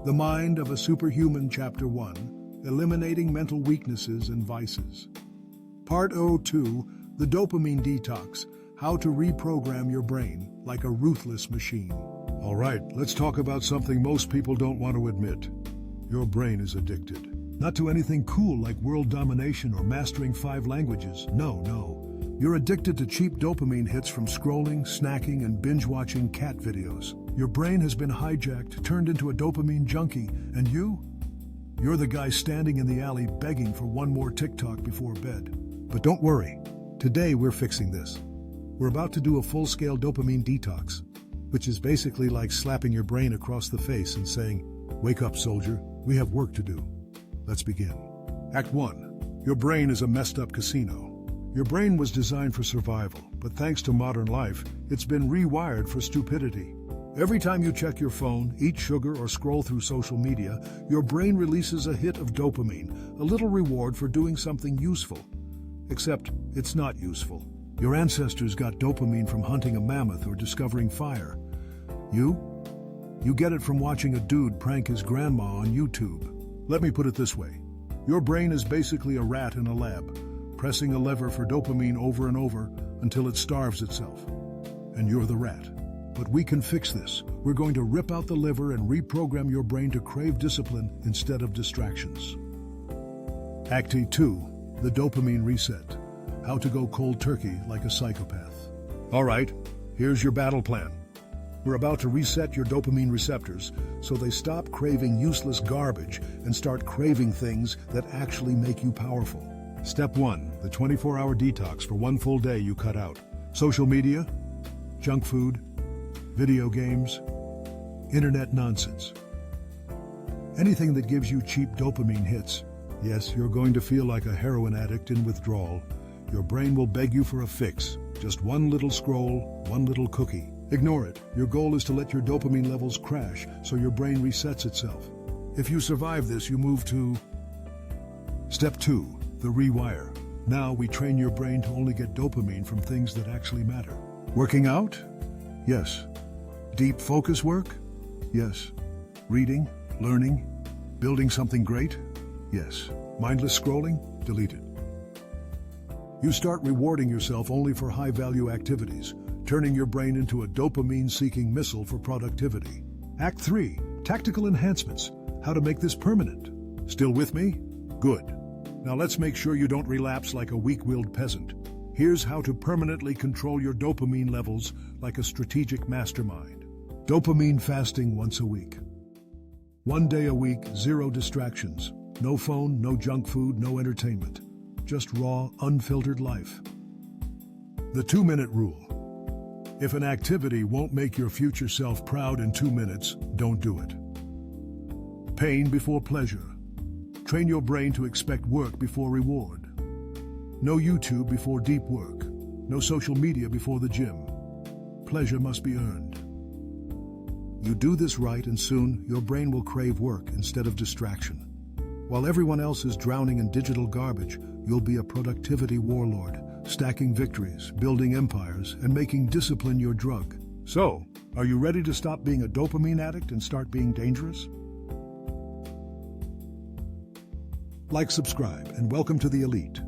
The Mind of a Superhuman, Chapter 1, Eliminating Mental Weaknesses and Vices. Part 02, The Dopamine Detox, How to Reprogram Your Brain Like a Ruthless Machine. All right, let's talk about something most people don't want to admit. Your brain is addicted. Not to anything cool like world domination or mastering 5 languages. No. You're addicted to cheap dopamine hits from scrolling, snacking, and binge-watching cat videos. Your brain has been hijacked, turned into a dopamine junkie, and you're the guy standing in the alley begging for one more TikTok before bed. But don't worry, today we're fixing this. We're about to do a full-scale dopamine detox, which is basically like slapping your brain across the face and saying, "Wake up, soldier, we have work to do." Let's begin. Act 1. Your brain is a messed up casino. Your brain was designed for survival, but thanks to modern life, it's been rewired for stupidity. Every time you check your phone, eat sugar, or scroll through social media, your brain releases a hit of dopamine, a little reward for doing something useful. Except, it's not useful. Your ancestors got dopamine from hunting a mammoth or discovering fire. You get it from watching a dude prank his grandma on YouTube. Let me put it this way. Your brain is basically a rat in a lab, pressing a lever for dopamine over and over until it starves itself. And you're the rat. But we can fix this. We're going to rip out the liver and reprogram your brain to crave discipline instead of distractions. Act 2, the dopamine reset. How to go cold turkey like a psychopath. All right, here's your battle plan. We're about to reset your dopamine receptors so they stop craving useless garbage and start craving things that actually make you powerful. Step 1, the 24-hour detox for 1 full day you cut out. Social media, junk food, video games, internet nonsense. Anything that gives you cheap dopamine hits. Yes, you're going to feel like a heroin addict in withdrawal. Your brain will beg you for a fix. Just one little scroll, one little cookie. Ignore it. Your goal is to let your dopamine levels crash so your brain resets itself. If you survive this, you move to Step 2, the rewire. Now we train your brain to only get dopamine from things that actually matter. Working out? Yes. Deep focus work? Yes. Reading, learning, building something great? Yes. Mindless scrolling? Delete it. You start rewarding yourself only for high-value activities, turning your brain into a dopamine-seeking missile for productivity. Act 3, tactical enhancements. How to make this permanent. Still with me? Good. Now let's make sure you don't relapse like a weak-willed peasant. Here's how to permanently control your dopamine levels like a strategic mastermind. Dopamine fasting once a week. 1 day a week, 0 distractions. No phone, no junk food, no entertainment. Just raw, unfiltered life. The 2-minute rule. If an activity won't make your future self proud in 2 minutes, don't do it. Pain before pleasure. Train your brain to expect work before reward. No YouTube before deep work. No social media before the gym. Pleasure must be earned. You do this right and soon your brain will crave work instead of distraction. While everyone else is drowning in digital garbage, you'll be a productivity warlord, stacking victories, building empires, and making discipline your drug. So, are you ready to stop being a dopamine addict and start being dangerous? Like, subscribe, and welcome to the elite.